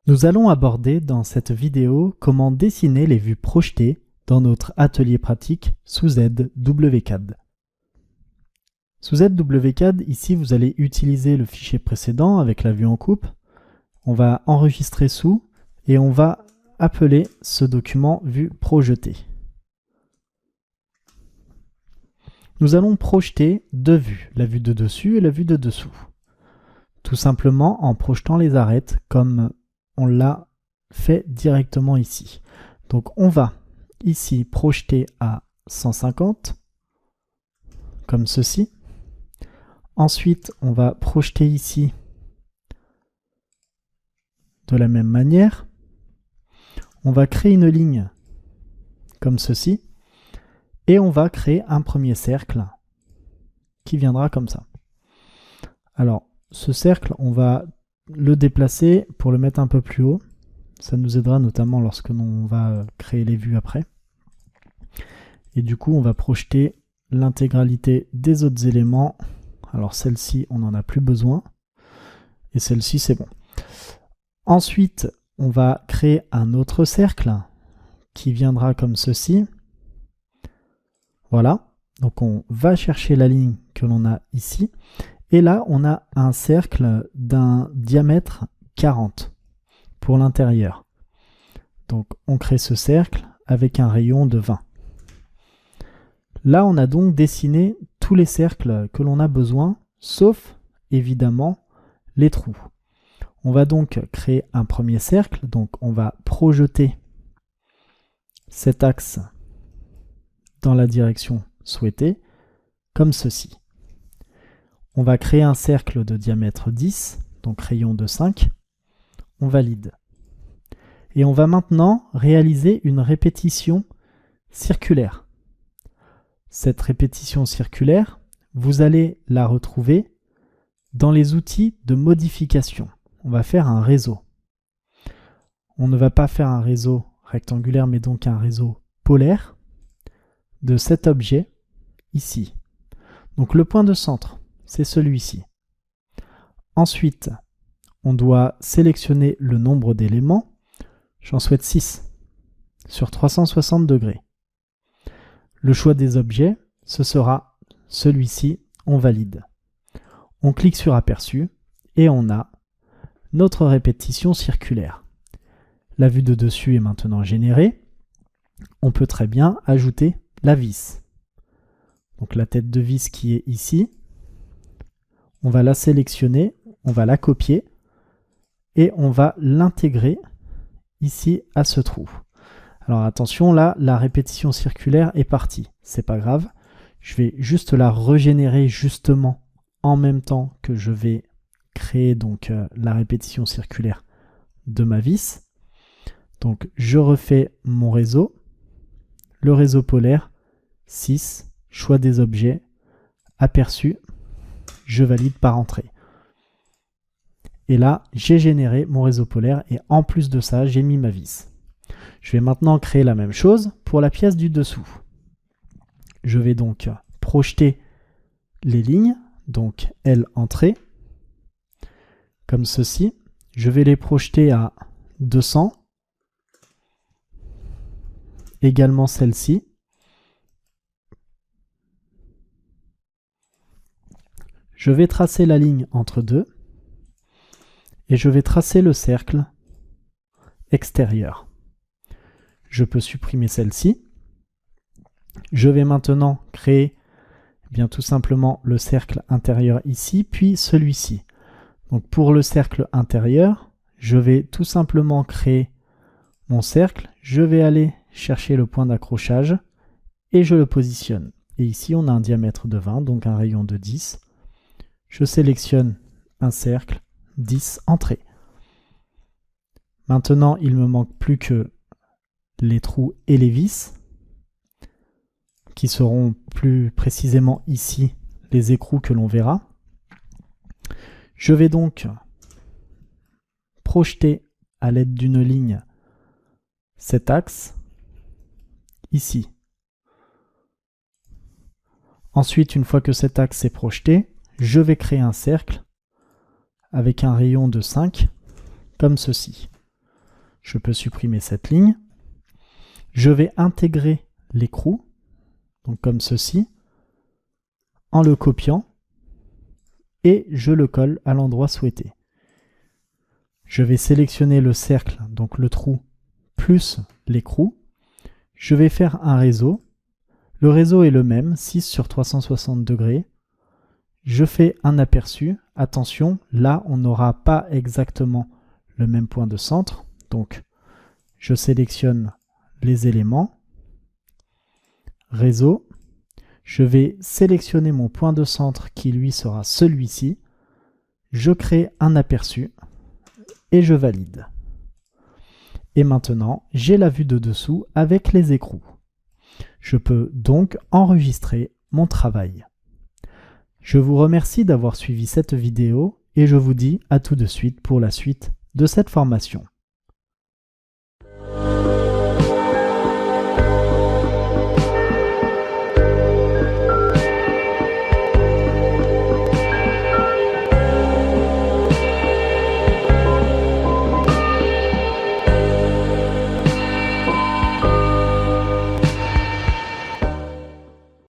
Nous allons aborder dans cette vidéo comment dessiner les vues projetées dans notre atelier pratique sous ZWCAD. Sous ZWCAD, ici vous allez utiliser le fichier précédent avec la vue en coupe. On va enregistrer sous et on va appeler ce document vue projetée. Nous allons projeter deux vues, la vue de dessus et la vue de dessous. Tout simplement en projetant les arêtes comme on l'a fait directement ici. Donc on va ici projeter à 150, comme ceci. Ensuite, on va projeter ici de la même manière. On va créer une ligne comme ceci. Et on va créer un premier cercle qui viendra comme ça. Alors, ce cercle, on va le déplacer pour le mettre un peu plus haut. Ça nous aidera notamment lorsque l'on va créer les vues après. Et du coup, on va projeter l'intégralité des autres éléments. Alors celle-ci, on n'en a plus besoin. Et celle-ci, c'est bon. Ensuite, on va créer un autre cercle qui viendra comme ceci. Voilà. Donc on va chercher la ligne que l'on a ici. Et là, on a un cercle d'un diamètre 40 pour l'intérieur. Donc on crée ce cercle avec un rayon de 20. Là, on a donc dessiné tous les cercles que l'on a besoin, sauf évidemment les trous. On va donc créer un premier cercle. Donc on va projeter cet axe dans la direction souhaitée, comme ceci. On va créer un cercle de diamètre 10, donc rayon de 5. On valide. Et on va maintenant réaliser une répétition circulaire. Cette répétition circulaire, vous allez la retrouver dans les outils de modification. On va faire un réseau. On ne va pas faire un réseau rectangulaire, mais donc un réseau polaire de cet objet ici. Donc le point de centre, c'est celui-ci. Ensuite, on doit sélectionner le nombre d'éléments. J'en souhaite 6 sur 360 degrés. Le choix des objets, ce sera celui-ci, on valide. On clique sur aperçu et on a notre répétition circulaire. La vue de dessus est maintenant générée. On peut très bien ajouter la vis. Donc la tête de vis qui est ici, on va la sélectionner, on va la copier et on va l'intégrer ici à ce trou. Alors attention, là, la répétition circulaire est partie. C'est pas grave. Je vais juste la régénérer justement en même temps que je vais créer donc la répétition circulaire de ma vis. Donc je refais mon réseau. Le réseau polaire, 6, choix des objets, aperçu, je valide par entrée. Et là, j'ai généré mon réseau polaire et en plus de ça, j'ai mis ma vis. Je vais maintenant créer la même chose pour la pièce du dessous. Je vais donc projeter les lignes, donc L entrée, comme ceci. Je vais les projeter à 200. Également celle-ci. Je vais tracer la ligne entre deux et je vais tracer le cercle extérieur. Je peux supprimer celle-ci. Je vais maintenant créer tout simplement le cercle intérieur ici, puis celui-ci. Donc pour le cercle intérieur, je vais tout simplement créer mon cercle. Je vais aller chercher le point d'accrochage et je le positionne. Et ici, on a un diamètre de 20, donc un rayon de 10. Je sélectionne un cercle, 10 entrées. Maintenant, il ne me manque plus que les trous et les vis, qui seront plus précisément ici les écrous que l'on verra. Je vais donc projeter à l'aide d'une ligne cet axe ici. Ensuite, une fois que cet axe est projeté, je vais créer un cercle avec un rayon de 5, comme ceci. je peux supprimer cette ligne. Je vais intégrer l'écrou, donc comme ceci, en le copiant, et je le colle à l'endroit souhaité. Je vais sélectionner le cercle, donc le trou, plus l'écrou. Je vais faire un réseau. Le réseau est le même, 6 sur 360 degrés. Je fais un aperçu. Attention, là, on n'aura pas exactement le même point de centre. Donc, je sélectionne les éléments. Réseau. Je vais sélectionner mon point de centre qui, lui, sera celui-ci. Je crée un aperçu et je valide. Et maintenant, j'ai la vue de dessous avec les écrous. Je peux donc enregistrer mon travail. Je vous remercie d'avoir suivi cette vidéo et je vous dis à tout de suite pour la suite de cette formation.